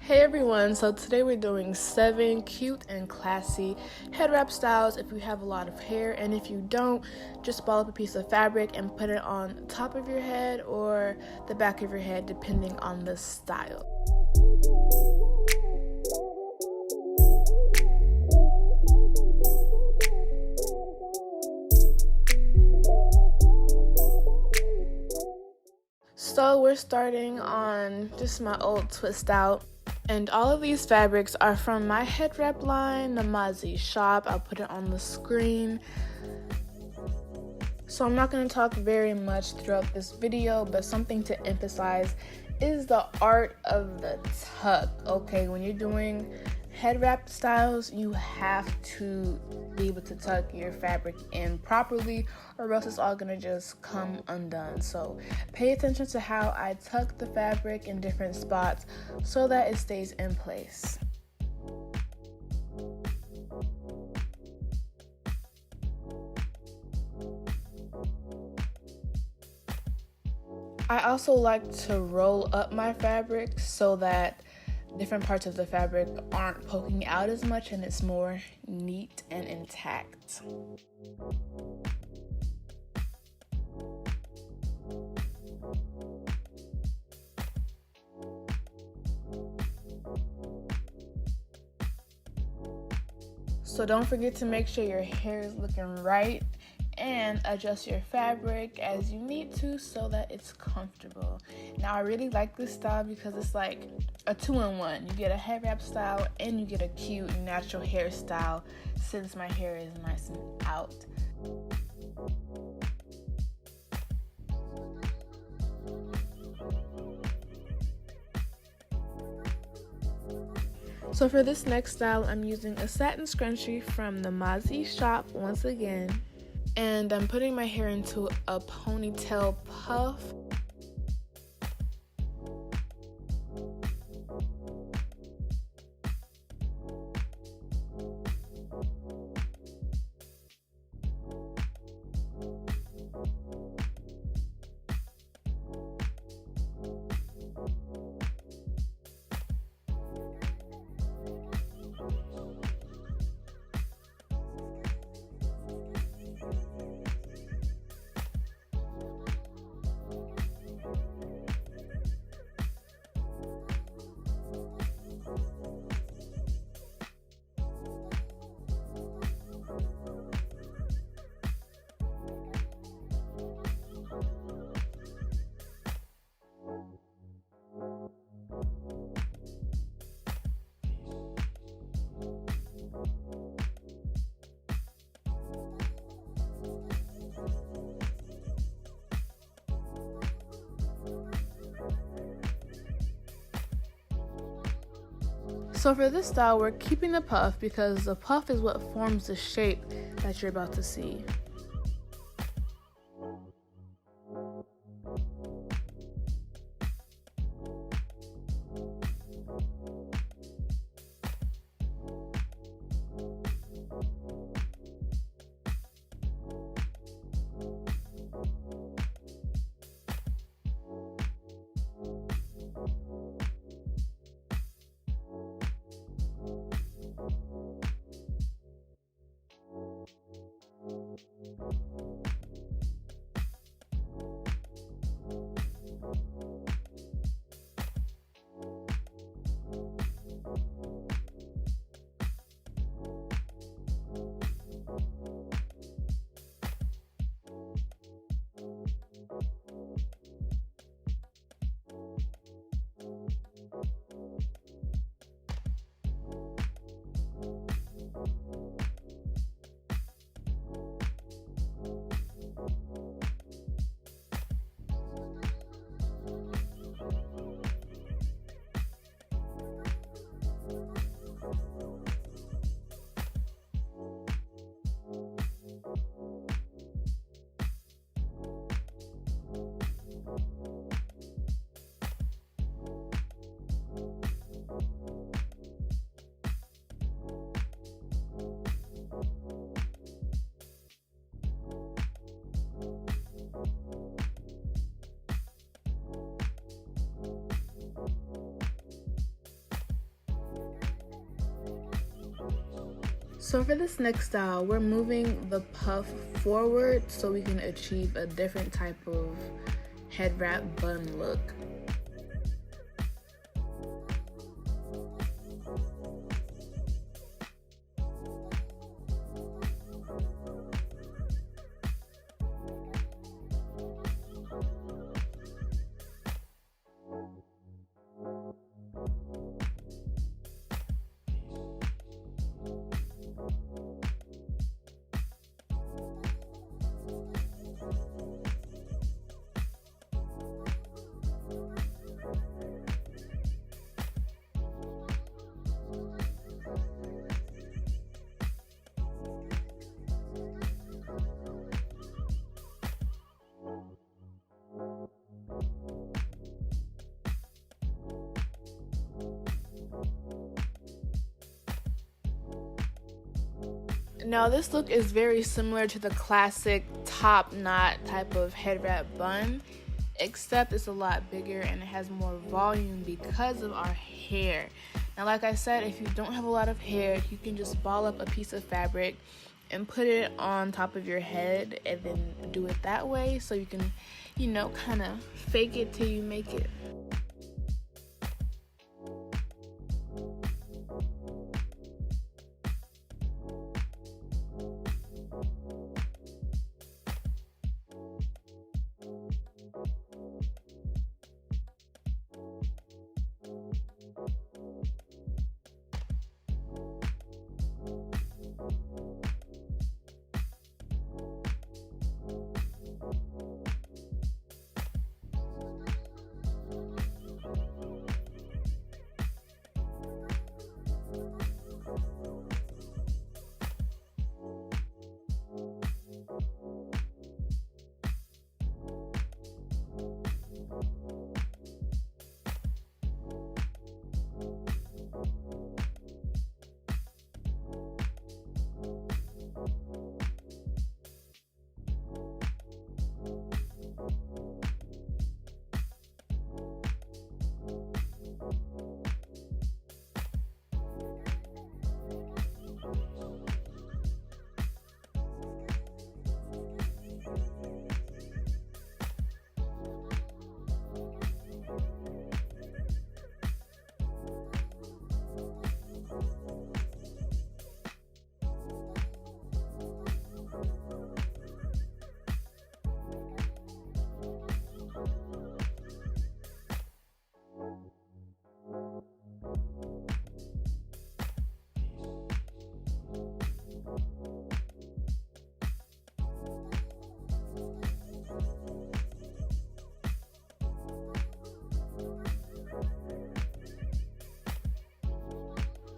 Hey everyone, so today we're doing 7 cute and classy head wrap styles if you have a lot of hair, and if you don't, just ball up a piece of fabric and put it on top of your head or the back of your head depending on the style. So we're starting on just my old twist out. And all of these fabrics are from my head wrap line, the Mozzie shop. I'll put it on the screen. So I'm not going to talk very much throughout this video, but something to emphasize is the art of the tuck. Okay, when you're doing head wrap styles, you have to be able to tuck your fabric in properly, or else it's all gonna just come undone. So pay attention to how I tuck the fabric in different spots so that it stays in place. I also like to roll up my fabric so that different parts of the fabric aren't poking out as much and it's more neat and intact. So don't forget to make sure your hair is looking right and adjust your fabric as you need to so that it's comfortable. Now I really like this style because it's like a 2-in-1. You get a head wrap style and you get a cute natural hairstyle since my hair is nice and out. So for this next style, I'm using a satin scrunchie from the Mozzie shop once again. And I'm putting my hair into a ponytail puff. So for this style, we're keeping the puff because the puff is what forms the shape that you're about to see. So for this next style, we're moving the puff forward so we can achieve a different type of head wrap bun look. Now this look is very similar to the classic top knot type of head wrap bun, except it's a lot bigger and it has more volume because of our hair. Now like I said, if you don't have a lot of hair, you can just ball up a piece of fabric and put it on top of your head and then do it that way, so you can, you know, kind of fake it till you make it.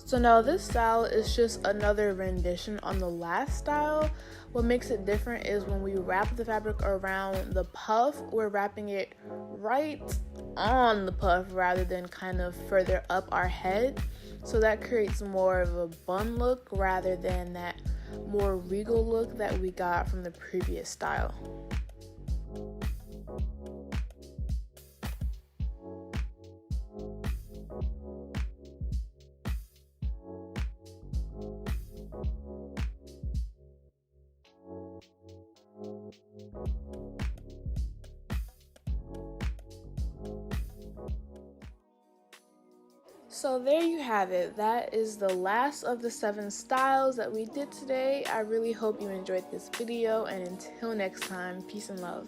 So now this style is just another rendition on the last style. What makes it different is when we wrap the fabric around the puff, we're wrapping it right on the puff rather than kind of further up our head. So that creates more of a bun look rather than that more regal look that we got from the previous style. So there you have it. That is the last of the 7 styles that we did today. I really hope you enjoyed this video, and until next time, peace and love.